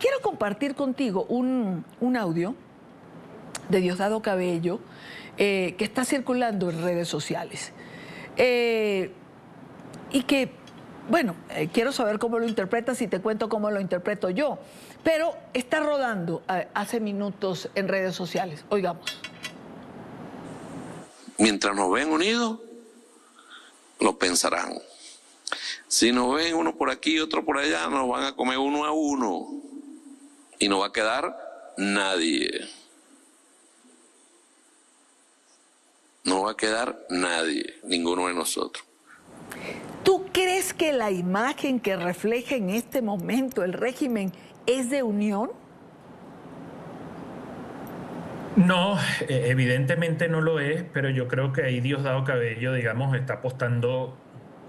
quiero compartir contigo un audio de Diosdado Cabello que está circulando en redes sociales. Y que, bueno, quiero saber cómo lo interpretas y te cuento cómo lo interpreto yo. Pero está rodando hace minutos en redes sociales. Oigamos. Mientras nos ven unidos, lo pensarán. Si nos ven uno por aquí y otro por allá, nos van a comer uno a uno. Y no va a quedar nadie. No va a quedar nadie, ninguno de nosotros. ¿Tú crees que la imagen que refleja en este momento el régimen es de unión? No, evidentemente no lo es, pero yo creo que ahí Diosdado Cabello, digamos, está apostando,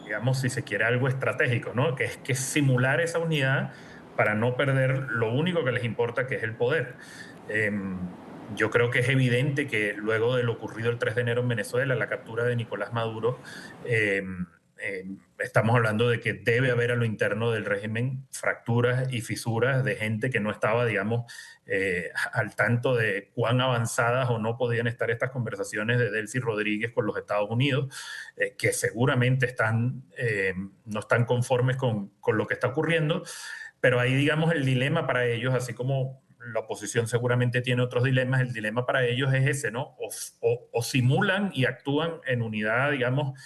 digamos, si se quiere, algo estratégico, ¿no? Que es que simular esa unidad para no perder lo único que les importa, que es el poder. Yo creo que es evidente que luego de lo ocurrido el 3 de enero en Venezuela, la captura de Nicolás Maduro, estamos hablando de que debe haber a lo interno del régimen fracturas y fisuras de gente que no estaba, digamos, al tanto de cuán avanzadas o no podían estar estas conversaciones de Delcy Rodríguez con los Estados Unidos, que seguramente no están conformes con lo que está ocurriendo, pero ahí, digamos, el dilema para ellos, así como la oposición seguramente tiene otros dilemas, el dilema para ellos es ese, ¿no? O simulan y actúan en unidad, digamos,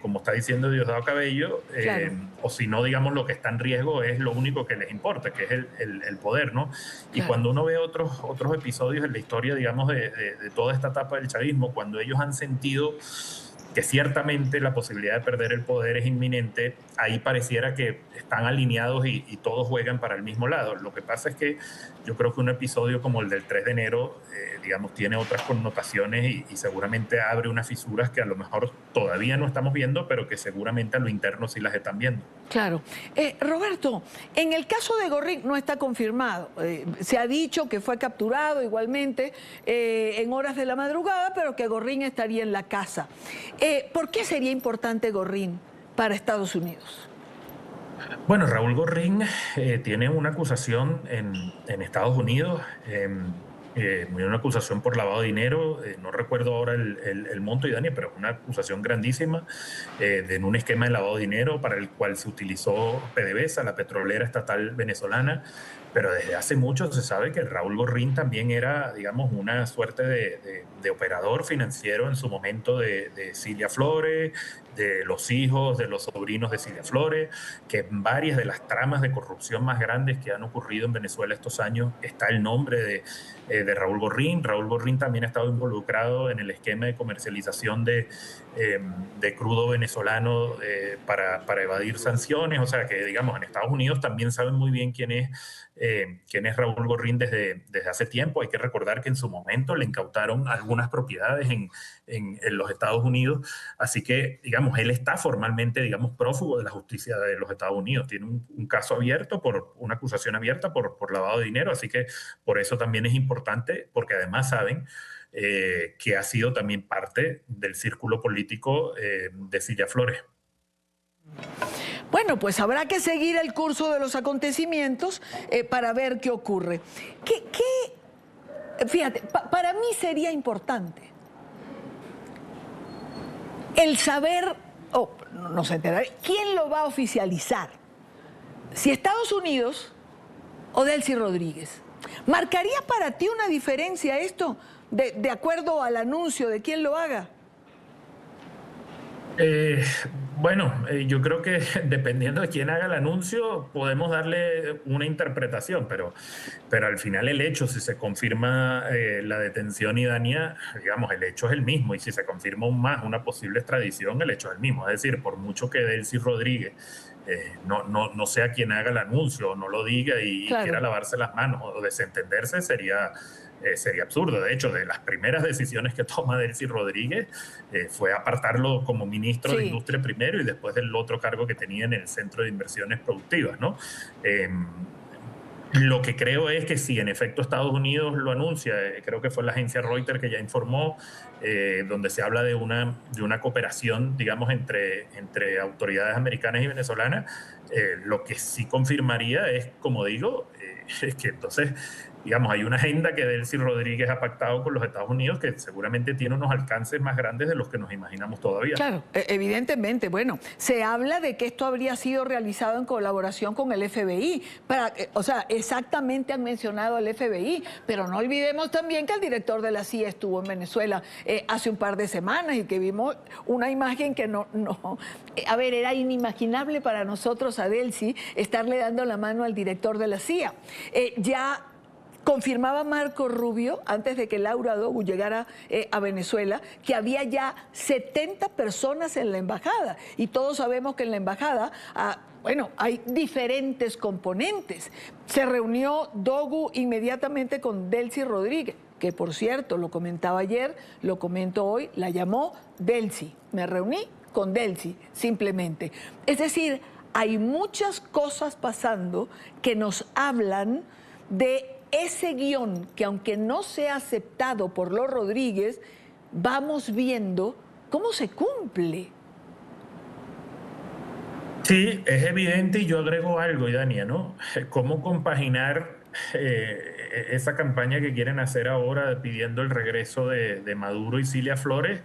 como está diciendo Diosdado Cabello, Claro. o si no, digamos, lo que está en riesgo es lo único que les importa, que es el poder, ¿no? Y Claro. cuando uno ve otros episodios en la historia, digamos, de toda esta etapa del chavismo, cuando ellos han sentido que ciertamente la posibilidad de perder el poder es inminente, ahí pareciera que están alineados y todos juegan para el mismo lado. Lo que pasa es que yo creo que un episodio como el del 3 de enero, digamos, tiene otras connotaciones y seguramente abre unas fisuras que a lo mejor todavía no estamos viendo, pero que seguramente a lo interno sí las están viendo. Claro. Roberto, en el caso de Gorrín no está confirmado. Se ha dicho que fue capturado igualmente en horas de la madrugada, pero que Gorrín estaría en la casa. ¿Por qué sería importante Gorrín para Estados Unidos? Bueno, Raúl Gorrín tiene una acusación en Estados Unidos, una acusación por lavado de dinero, no recuerdo ahora el monto, Dani, pero es una acusación grandísima en un esquema de lavado de dinero para el cual se utilizó PDVSA, la petrolera estatal venezolana, pero desde hace mucho se sabe que Raúl Gorrín también era, digamos, una suerte de operador financiero en su momento de Cilia Flores, de los hijos, de los sobrinos de Cilia Flores, que en varias de las tramas de corrupción más grandes que han ocurrido en Venezuela estos años está el nombre de Raúl Gorrín. Raúl Gorrín también ha estado involucrado en el esquema de comercialización de crudo venezolano para evadir sanciones, o sea que, digamos, en Estados Unidos también saben muy bien quién es Raúl Gorrín desde hace tiempo. Hay que recordar que en su momento le incautaron algunas propiedades en los Estados Unidos, así que, digamos, él está formalmente, digamos, prófugo de la justicia de los Estados Unidos. Tiene un caso abierto, una acusación abierta por lavado de dinero, así que por eso también es importante, porque además saben que ha sido también parte del círculo político de Cilia Flores. Bueno, pues habrá que seguir el curso de los acontecimientos para ver qué ocurre. Fíjate, para mí sería importante el saber, no se enterará, quién lo va a oficializar. Si Estados Unidos o Delcy Rodríguez. ¿Marcaría para ti una diferencia esto de acuerdo al anuncio de quién lo haga? Bueno, yo creo que dependiendo de quién haga el anuncio podemos darle una interpretación, pero al final el hecho, si se confirma la detención idónea, digamos, el hecho es el mismo, y si se confirma aún más una posible extradición, el hecho es el mismo. Es decir, por mucho que Delcy Rodríguez no sea quien haga el anuncio o no lo diga y Claro. quiera lavarse las manos o desentenderse, sería absurdo. De hecho, de las primeras decisiones que toma Delcy Rodríguez fue apartarlo como ministro de Industria primero y después del otro cargo que tenía en el Centro de Inversiones Productivas, ¿no? Lo que creo es que si en efecto Estados Unidos lo anuncia, creo que fue la agencia Reuters que ya informó, donde se habla de una cooperación, digamos, entre autoridades americanas y venezolanas, lo que sí confirmaría es, como digo, que entonces, digamos, hay una agenda que Delcy Rodríguez ha pactado con los Estados Unidos que seguramente tiene unos alcances más grandes de los que nos imaginamos todavía. Claro, evidentemente. Bueno, se habla de que esto habría sido realizado en colaboración con el FBI. O sea, exactamente han mencionado al FBI, pero no olvidemos también que el director de la CIA estuvo en Venezuela hace un par de semanas y que vimos una imagen que a ver, era inimaginable para nosotros a Delcy estarle dando la mano al director de la CIA. Ya confirmaba Marco Rubio, antes de que Laura Dogu llegara a Venezuela, que había ya 70 personas en la embajada. Y todos sabemos que en la embajada, bueno, hay diferentes componentes. Se reunió Dogu inmediatamente con Delcy Rodríguez, que por cierto, lo comentaba ayer, lo comento hoy, la llamó Delcy. Me reuní con Delcy, simplemente. Es decir, hay muchas cosas pasando que nos hablan de ese guión que, aunque no sea aceptado por los Rodríguez, vamos viendo cómo se cumple. Sí, es evidente, y yo agrego algo, Idania, ¿no? ¿Cómo compaginar esa campaña que quieren hacer ahora pidiendo el regreso de Maduro y Cilia Flores,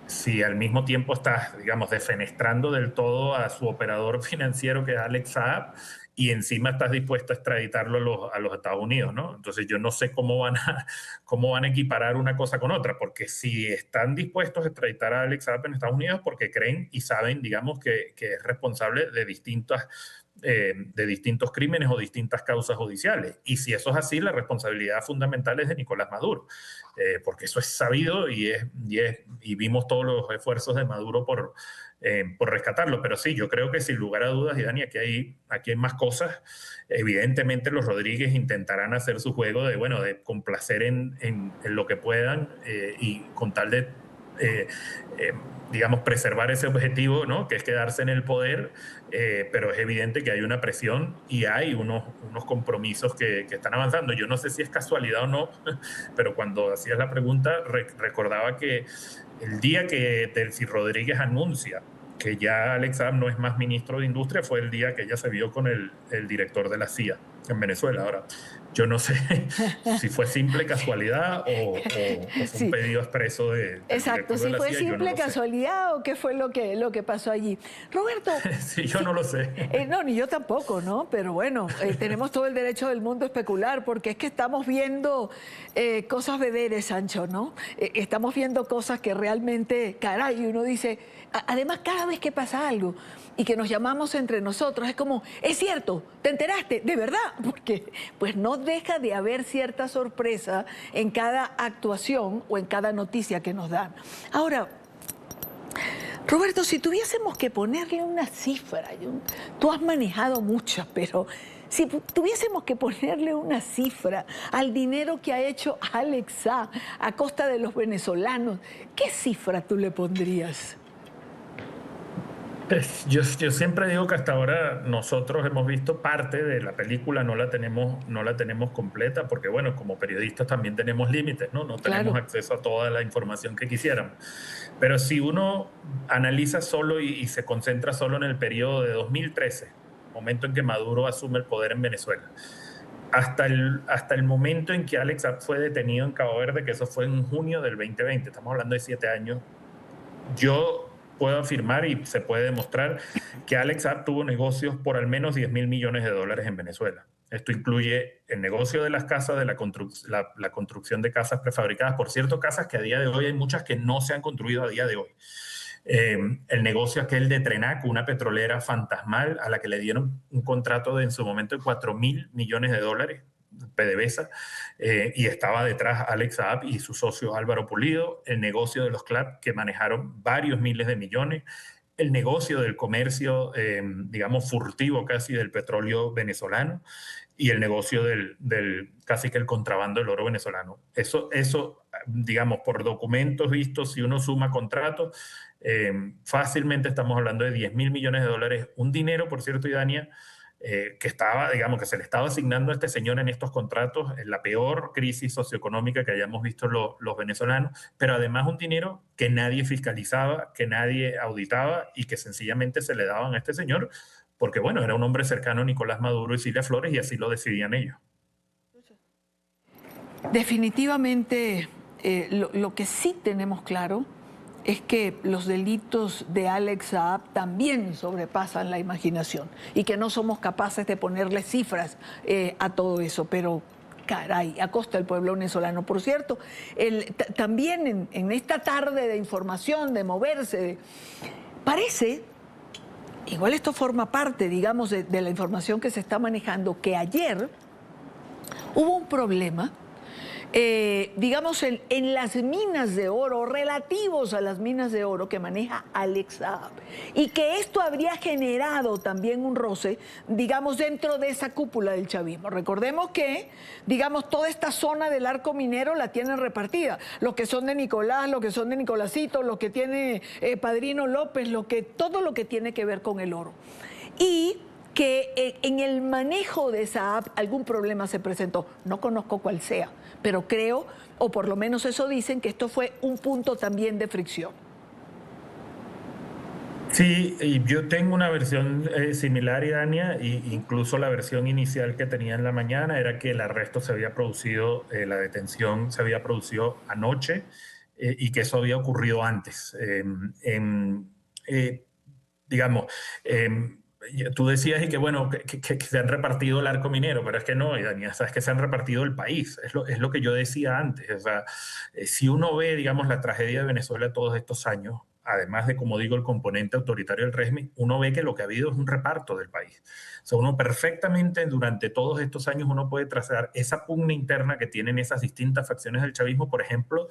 si al mismo tiempo estás, digamos, defenestrando del todo a su operador financiero, que es Alex Saab, y encima estás dispuesto a extraditarlo a los Estados Unidos, ¿no? Entonces yo no sé cómo van a equiparar una cosa con otra, porque si están dispuestos a extraditar a Alex Saab en Estados Unidos porque creen y saben, digamos, que es responsable de distintos crímenes o distintas causas judiciales. Y si eso es así, la responsabilidad fundamental es de Nicolás Maduro, porque eso es sabido y vimos todos los esfuerzos de Maduro por rescatarlo. Pero sí, yo creo que sin lugar a dudas, y Dani, aquí hay más cosas. Evidentemente los Rodríguez intentarán hacer su juego de complacer en lo que puedan y con tal de digamos, preservar ese objetivo, ¿no? Que es quedarse en el poder, pero es evidente que hay una presión y hay unos compromisos que están avanzando. Yo no sé si es casualidad o no, pero cuando hacías la pregunta recordaba que el día que Delcy Rodríguez anuncia que ya Alex Saab no es más ministro de Industria fue el día que ella se vio con el director de la CIA en Venezuela. Ahora, yo no sé si fue simple casualidad o fue un pedido expreso de exacto, si fue simple casualidad o qué fue lo que pasó allí. Roberto. Sí, yo no lo sé. No, ni yo tampoco, ¿no? Pero bueno, tenemos todo el derecho del mundo a especular, porque es que estamos viendo cosas vederes, Sancho, ¿no? Estamos viendo cosas que realmente, caray, uno dice, además cada vez que pasa algo y que nos llamamos entre nosotros, es como, es cierto, ¿te enteraste? ¿De verdad? Porque pues no deja de haber cierta sorpresa en cada actuación o en cada noticia que nos dan. Ahora, Roberto, si tuviésemos que ponerle una cifra, tú has manejado muchas, pero si tuviésemos que ponerle una cifra al dinero que ha hecho Alex Saab a costa de los venezolanos, ¿qué cifra tú le pondrías? Yo siempre digo que hasta ahora nosotros hemos visto parte de la película, no la tenemos completa, porque bueno, como periodistas también tenemos límites, ¿no? No tenemos acceso a toda la información que quisiéramos. Pero si uno analiza solo y se concentra solo en el periodo de 2013, momento en que Maduro asume el poder en Venezuela, hasta el momento en que Alex Saab fue detenido en Cabo Verde, que eso fue en junio del 2020, estamos hablando de 7 años, yo puedo afirmar y se puede demostrar que Alex Saab tuvo negocios por al menos $10.000 millones en Venezuela. Esto incluye el negocio de las casas, de la construcción de casas prefabricadas. Por cierto, casas que a día de hoy hay muchas que no se han construido a día de hoy. El negocio aquel de Trenac, una petrolera fantasmal a la que le dieron un contrato en su momento de $4.000 millones, PDVSA, y estaba detrás Alex Saab y su socio Álvaro Pulido, el negocio de los CLAP que manejaron varios miles de millones, el negocio del comercio, digamos, furtivo casi del petróleo venezolano y el negocio del casi que el contrabando del oro venezolano. Eso, digamos, por documentos vistos, si uno suma contratos, fácilmente estamos hablando de $10.000 millones, un dinero, por cierto, Idania, que estaba, digamos, que se le estaba asignando a este señor en estos contratos en la peor crisis socioeconómica que hayamos visto los venezolanos, pero además un dinero que nadie fiscalizaba, que nadie auditaba y que sencillamente se le daban a este señor porque, bueno, era un hombre cercano a Nicolás Maduro y Cilia Flores y así lo decidían ellos. Definitivamente, lo que sí tenemos claro es que los delitos de Alex Saab también sobrepasan la imaginación y que no somos capaces de ponerle cifras a todo eso, pero caray, a costa del pueblo venezolano. Por cierto, también en esta tarde de información, de moverse, parece, igual esto forma parte, digamos, de la información que se está manejando, que ayer hubo un problema, digamos, en las minas de oro, relativos a las minas de oro que maneja Alex Saab, y que esto habría generado también un roce, digamos, dentro de esa cúpula del chavismo. Recordemos que, digamos, toda esta zona del arco minero la tienen repartida, los que son de Nicolás, los que son de Nicolásito, los que tiene Padrino López, todo lo que tiene que ver con el oro. Y que en el manejo de esa app algún problema se presentó. No conozco cuál sea, pero creo, o por lo menos eso dicen, que esto fue un punto también de fricción. Sí, y yo tengo una versión similar, Idania, e incluso la versión inicial que tenía en la mañana era que el arresto se había producido, la detención se había producido anoche y que eso había ocurrido antes. Digamos, tú decías y que bueno, que se han repartido el arco minero, pero es que no, Daniela, sabes que se han repartido el país, es lo que yo decía antes. O sea, si uno ve, digamos, la tragedia de Venezuela todos estos años, además de, como digo, el componente autoritario del régimen, uno ve que lo que ha habido es un reparto del país. O sea, uno perfectamente durante todos estos años uno puede trazar esa pugna interna que tienen esas distintas facciones del chavismo, por ejemplo,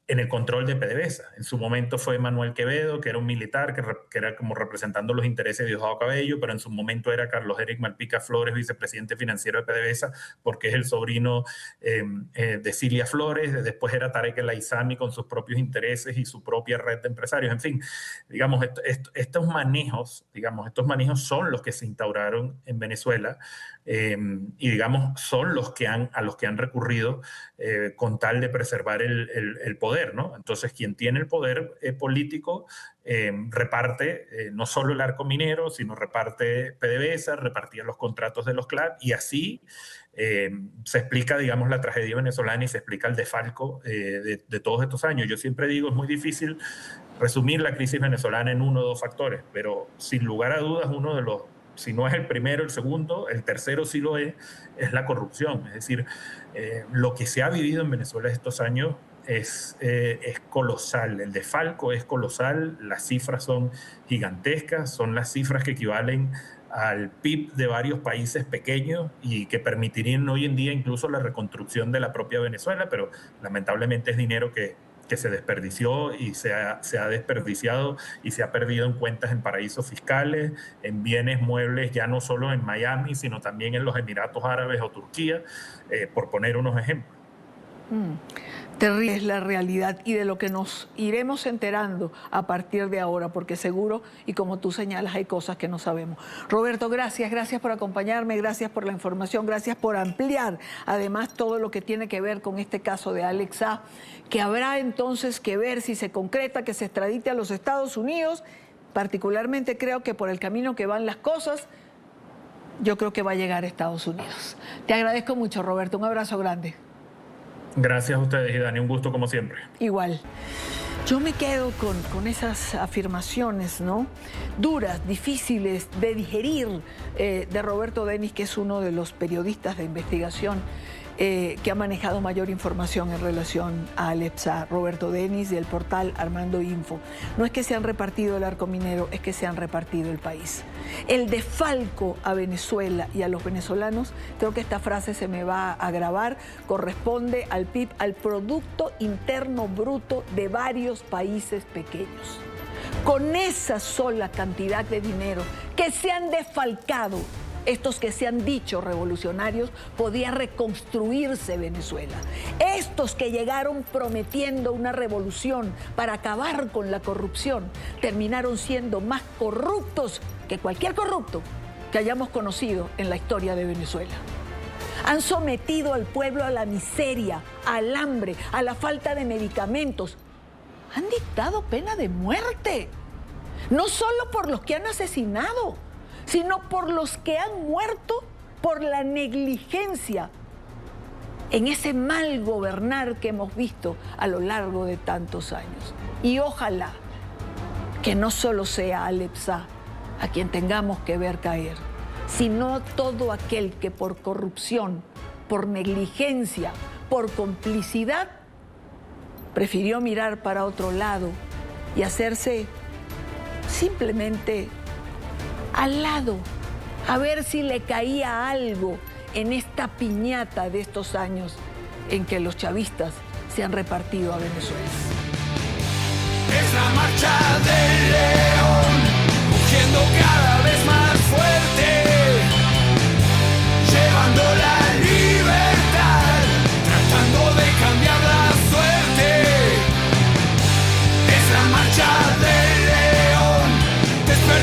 en el control de PDVSA. En su momento fue Manuel Quevedo, que era un militar, que era como representando los intereses de Diosdado Cabello, pero en su momento era Carlos Eric Malpica Flores, vicepresidente financiero de PDVSA, porque es el sobrino de Cilia Flores. Después era Tarek El Aizami con sus propios intereses y su propia red de empresarios. En fin, digamos, estos manejos son los que se instauraron en Venezuela y, digamos, son a los que han recurrido con tal de preservar el poder, ¿no? Entonces, quien tiene el poder político reparte no solo el arco minero, sino reparte PDVSA, repartía los contratos de los CLAP, y así se explica, digamos, la tragedia venezolana y se explica el desfalco de todos estos años. Yo siempre digo, es muy difícil resumir la crisis venezolana en uno o dos factores, pero sin lugar a dudas uno de los, si no es el primero, el segundo, el tercero sí lo es la corrupción. Es decir, lo que se ha vivido en Venezuela estos años es colosal, el desfalco es colosal, las cifras son gigantescas, son las cifras que equivalen al PIB de varios países pequeños y que permitirían hoy en día incluso la reconstrucción de la propia Venezuela, pero lamentablemente es dinero que se desperdició y se ha desperdiciado y se ha perdido en cuentas en paraísos fiscales, en bienes muebles, ya no solo en Miami, sino también en los Emiratos Árabes o Turquía, por poner unos ejemplos. Terrible es la realidad y de lo que nos iremos enterando a partir de ahora, porque seguro, y como tú señalas, hay cosas que no sabemos. Roberto, gracias por acompañarme, gracias por la información, gracias por ampliar además todo lo que tiene que ver con este caso de Alex Saab, que habrá entonces que ver si se concreta, que se extradite a los Estados Unidos. Particularmente creo que por el camino que van las cosas, yo creo que va a llegar a Estados Unidos. Te agradezco mucho, Roberto, un abrazo grande. Gracias a ustedes, y Dani, un gusto como siempre. Igual. Yo me quedo con esas afirmaciones, ¿no? Duras, difíciles de digerir, de Roberto Denis, que es uno de los periodistas de investigación que ha manejado mayor información en relación a Alex Saab. Roberto Denis, del portal Armando Info. No es que se han repartido el arco minero, es que se han repartido el país. El desfalco a Venezuela y a los venezolanos, creo que esta frase se me va a grabar, corresponde al PIB, al Producto Interno Bruto de varios países pequeños. Con esa sola cantidad de dinero que se han desfalcado, estos que se han dicho revolucionarios, podía reconstruirse Venezuela. Estos que llegaron prometiendo una revolución para acabar con la corrupción, terminaron siendo más corruptos que cualquier corrupto que hayamos conocido en la historia de Venezuela. Han sometido al pueblo a la miseria, al hambre, a la falta de medicamentos. Han dictado pena de muerte, no solo por los que han asesinado, sino por los que han muerto por la negligencia en ese mal gobernar que hemos visto a lo largo de tantos años. Y ojalá que no solo sea Alep Sá a quien tengamos que ver caer, sino todo aquel que por corrupción, por negligencia, por complicidad, prefirió mirar para otro lado y hacerse simplemente al lado, a ver si le caía algo en esta piñata de estos años en que los chavistas se han repartido a Venezuela. Es la marcha del león, rugiendo cada vez más.